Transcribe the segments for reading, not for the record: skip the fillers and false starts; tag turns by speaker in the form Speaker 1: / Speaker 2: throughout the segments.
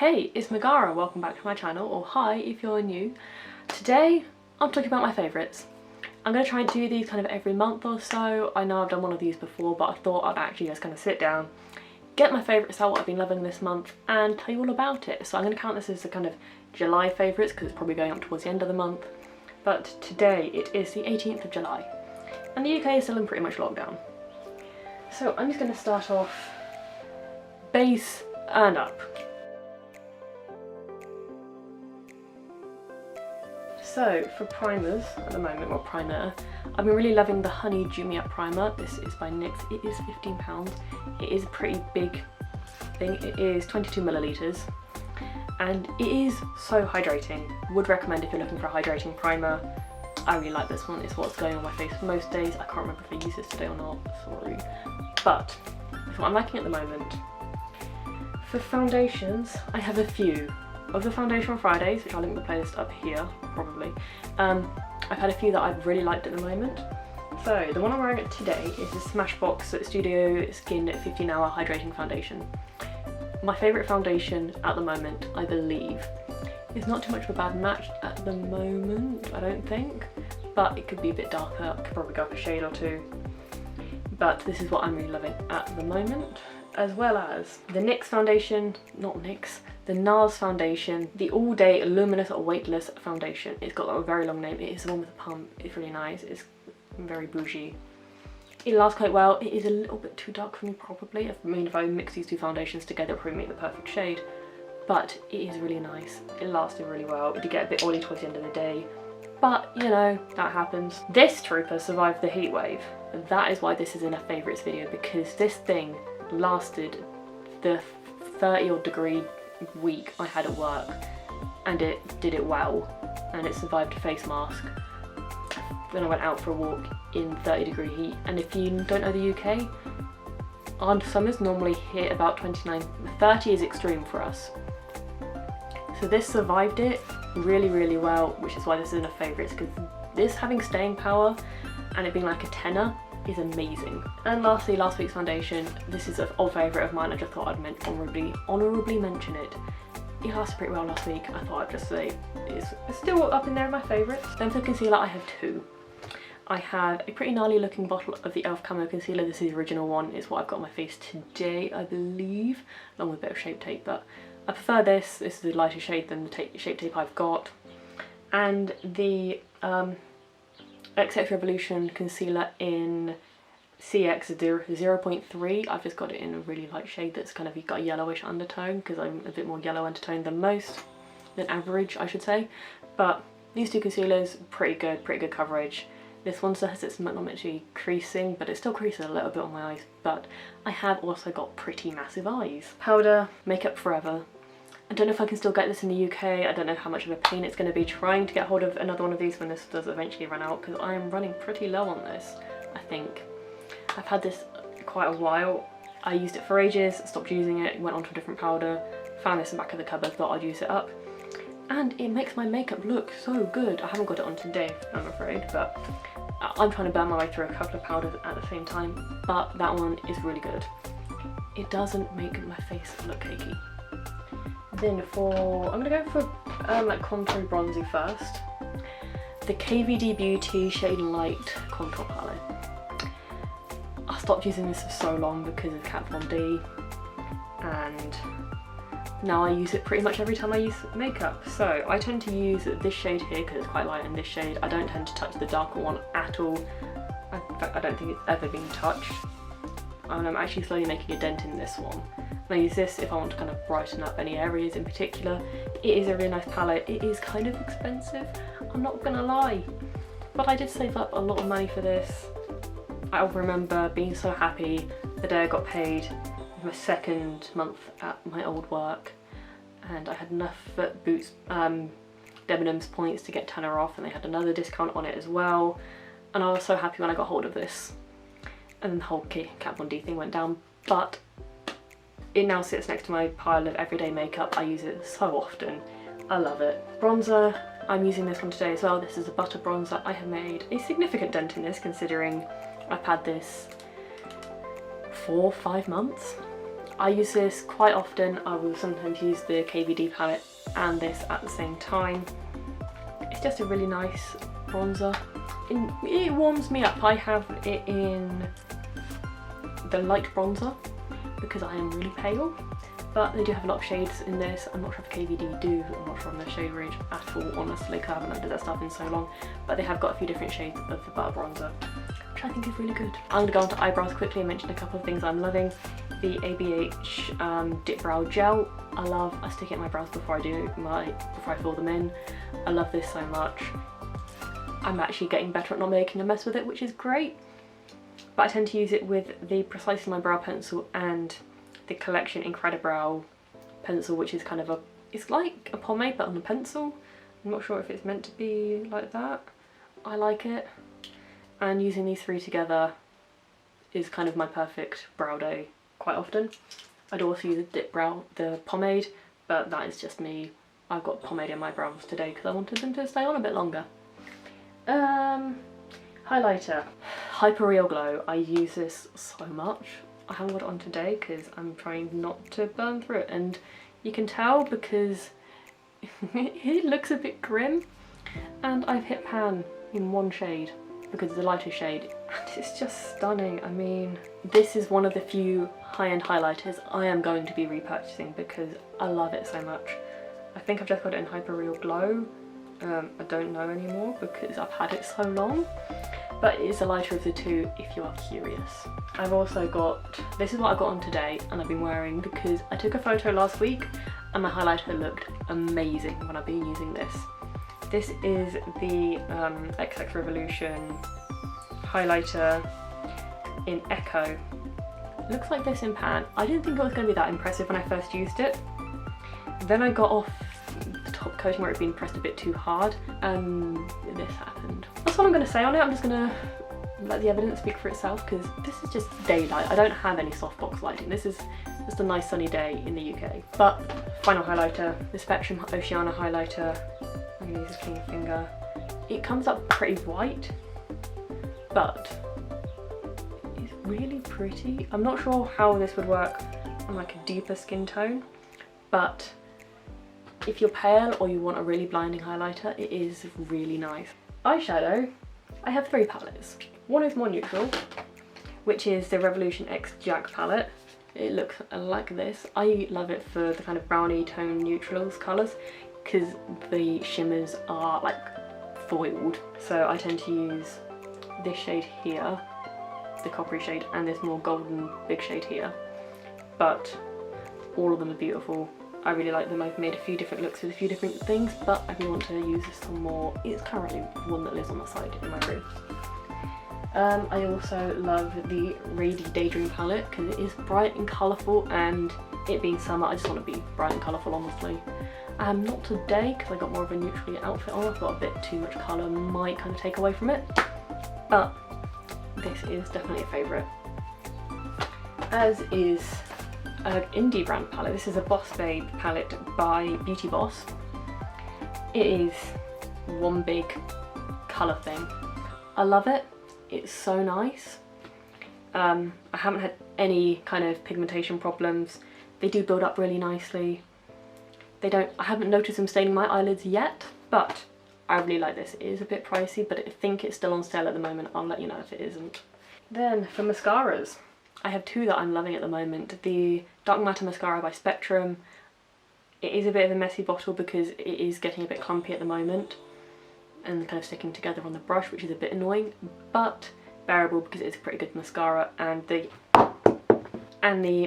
Speaker 1: Hey, it's Mascara, welcome back to my channel, or hi if you're new. Today I'm talking about my favourites. I'm going to try and do these kind of every month or so. I know I've done one of these before, but I thought I'd actually just kind of sit down, get my favourites out, what I've been loving this month, and tell you all about it. So I'm going to count this as the kind of July favourites because it's probably going up towards the end of the month. But today it is the 18th of July and the UK is still in pretty much lockdown. So I'm just going to start off base and up. So for primers at the moment, or primer, I've been really loving the Honey Dew Me Up primer. This is by NYX. It is £15. It is a pretty big thing. It is 22 millilitres and it is so hydrating. Would recommend if you're looking for a hydrating primer. I really like this one. It's what's going on my face most days. I can't remember if I use this today or not, sorry. But that's what I'm liking at the moment. For foundations, I have a few. Of the Foundation Fridays, which I'll link the playlist up here, probably, I've had a few that I've really liked at the moment. So the one I'm wearing today is the Smashbox Studio Skin 15 Hour Hydrating Foundation. My favourite foundation at the moment, I believe. It's not too much of a bad match at the moment, I don't think, but it could be a bit darker. I could probably go up a shade or two. But this is what I'm really loving at the moment. As well as the NYX foundation, not NYX, the Nars foundation, the All Day Luminous or Weightless foundation. It's got a very long name. It is the one with the pump. It's really nice. It's very bougie. It lasts quite well. It is a little bit too dark for me probably. I mean, if I mix these two foundations together, it'll probably make the perfect shade. But it is really nice. It lasted really well. It did get a bit oily towards the end of the day. But, you know, that happens. This trooper survived the heat wave. That is why this is in a favourites video, because this thing lasted the 30 odd degree week I had at work, and it did it well, and it survived a face mask when I went out for a walk in 30-degree heat. And if you don't know the UK, our summers normally hit about 29, 30 is extreme for us. So this survived it really well, which is why this is in a favourites, because this having staying power and it being like a tenner is amazing. And lastly, last week's foundation. This is an old favourite of mine. I just thought I'd honourably mention it. It lasted pretty well last week. I thought I'd just say it's still up in there in my favourites. Then for concealer, I have two. I have a pretty gnarly looking bottle of the e.l.f. Camo Concealer. This is the original one. It's what I've got on my face today, I believe, along with a bit of Shape Tape, but I prefer this. This is a lighter shade than the Shape Tape I've got. And the XX Revolution concealer in CX 0.3. I've just got it in a really light shade that's kind of got a yellowish undertone, because I'm a bit more yellow undertone than average, I should say. But these two concealers, pretty good coverage. This one says it's not meant to be creasing, but it still creases a little bit on my eyes. But I have also got pretty massive eyes. Powder, Makeup Forever. I don't know if I can still get this in the UK. I don't know how much of a pain it's going to be trying to get hold of another one of these when this does eventually run out, because I am running pretty low on this, I think. I've had this quite a while. I used it for ages, stopped using it, went on to a different powder, found this in the back of the cupboard, thought I'd use it up. And it makes my makeup look so good. I haven't got it on today, I'm afraid, but I'm trying to burn my way through a couple of powders at the same time, but that one is really good. It doesn't make my face look cakey. Then I'm gonna go for like contour bronzy first. The KVD Beauty Shade Light contour palette. I stopped using this for so long because of Kat Von D, and now I use it pretty much every time I use makeup. So I tend to use this shade here because it's quite light, and this shade. I don't tend to touch the darker one at all. In fact, I don't think it's ever been touched. And I'm actually slowly making a dent in this one. And I use this if I want to kind of brighten up any areas in particular. It is a really nice palette. It is kind of expensive, I'm not gonna lie, but I did save up a lot of money for this. I remember being so happy the day I got paid, my second month at my old work, and I had enough Boots Debenhams points to get tenner off, and they had another discount on it as well, and I was so happy when I got hold of this. And then the whole Kat Von D thing went down, but it now sits next to my pile of everyday makeup. I use it so often. I love it. Bronzer, I'm using this one today as well. This is a butter bronzer. I have made a significant dent in this, considering I've had this 4 or 5 months. I use this quite often. I will sometimes use the KVD palette and this at the same time. It's just a really nice bronzer. It warms me up. I have it in the light bronzer because I am really pale, but they do have a lot of shades in this. I'm not sure if KVD do, I'm not sure on their shade range at all, honestly, because I haven't looked at that stuff in so long, but they have got a few different shades of the butter bronzer, which I think is really good. I'm going to go on to eyebrows quickly and mention a couple of things I'm loving. The ABH Dipbrow Gel, I stick it in my brows before I fill them in. I love this so much. I'm actually getting better at not making a mess with it, which is great. But I tend to use it with the Precisely My Brow pencil and the Collection Incredibrow pencil, which is kind of it's like a pomade but on a pencil. I'm not sure if it's meant to be like that. I like it. And using these three together is kind of my perfect brow day quite often. I'd also use a Dipbrow, the pomade, but that is just me. I've got pomade in my brows today because I wanted them to stay on a bit longer. Highlighter, Hyper Real Glow. I use this so much. I haven't got it on today because I'm trying not to burn through it, and you can tell because it looks a bit grim, and I've hit pan in one shade because it's the lighter shade, and it's just stunning. I mean, this is one of the few high-end highlighters I am going to be repurchasing because I love it so much. I think I've just got it in Hyper Real Glow. I don't know anymore because I've had it so long, but it's the lighter of the two if you are curious. I've also got, this is what I got on today and I've been wearing because I took a photo last week and my highlighter looked amazing when I've been using this. This is the XX Revolution highlighter in Echo. It looks like this in pan. I didn't think it was going to be that impressive when I first used it. Then I got off the top coating where it'd been pressed a bit too hard and this happened. That's all I'm going to say on it. I'm just going to let the evidence speak for itself because this is just daylight. I don't have any softbox lighting. This is just a nice sunny day in the UK. But final highlighter, the Spectrum Oceana highlighter. I'm going to use a King Finger. It comes up pretty white, but it's really pretty. I'm not sure how this would work on like a deeper skin tone, but if you're pale or you want a really blinding highlighter, it is really nice. Eyeshadow, I have three palettes. One is more neutral, which is the Revolution X Jack palette. It looks like this. I love it for the kind of brownie tone neutrals colours because the shimmers are like foiled. So I tend to use this shade here, the coppery shade, and this more golden big shade here. But all of them are beautiful. I really like them. I've made a few different looks with a few different things, but I do want to use this some more. It's currently one that lives on the side in my room. I also love the Rady Daydream palette because it is bright and colourful, and it being summer, I just want to be bright and colourful, honestly. Not today because I got more of a neutrally outfit on. I've got a bit too much colour, might kind of take away from it, but this is definitely a favourite. As is an indie brand palette. This is a Boss Babe palette by Beauty Boss. It is one big colour thing. I love it. It's so nice. I haven't had any kind of pigmentation problems. They do build up really nicely. I haven't noticed them staining my eyelids yet, but I really like this. It is a bit pricey, but I think it's still on sale at the moment. I'll let you know if it isn't. Then for mascaras, I have two that I'm loving at the moment. The Dark Matter Mascara by Spectrum. It is a bit of a messy bottle because it is getting a bit clumpy at the moment and kind of sticking together on the brush, which is a bit annoying, but bearable because it's a pretty good mascara. And the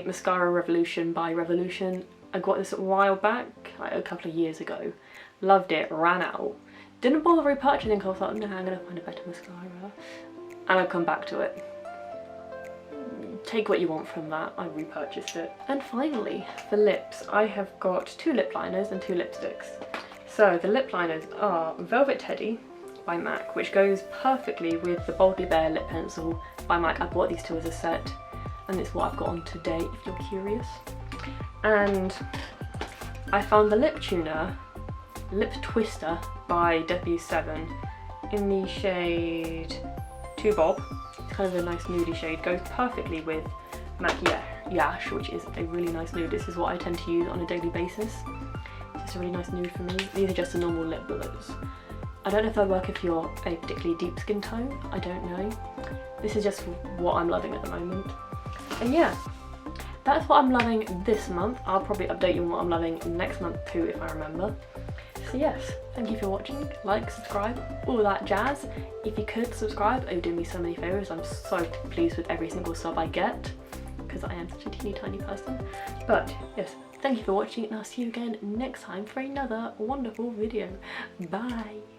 Speaker 1: Mascara Revolution by Revolution. I got this a while back, like a couple of years ago. Loved it, ran out. Didn't bother repurchasing because I was like, no, I'm gonna find a better mascara. And I've come back to it. Take what you want from that, I repurchased it. And finally, for lips, I have got two lip liners and two lipsticks. So the lip liners are Velvet Teddy by MAC, which goes perfectly with the Boldly Bare lip pencil by MAC. I bought these two as a set, and it's what I've got on today if you're curious. And I found the lip tuner, Lip Twister by W7 in the shade 2 Bob. It's kind of a nice nudie shade, goes perfectly with MAC Yash, which is a really nice nude. This is what I tend to use on a daily basis. It's a really nice nude for me. These are just the normal lip glows. I don't know if they'll work if you're a particularly deep skin tone, I don't know. This is just what I'm loving at the moment. And yeah, that's what I'm loving this month. I'll probably update you on what I'm loving next month too if I remember. So yes, thank you for watching, like, subscribe, all that jazz. If you could subscribe, it would do me so many favours. I'm so pleased with every single sub I get, because I am such a teeny tiny person. But yes, thank you for watching and I'll see you again next time for another wonderful video. Bye!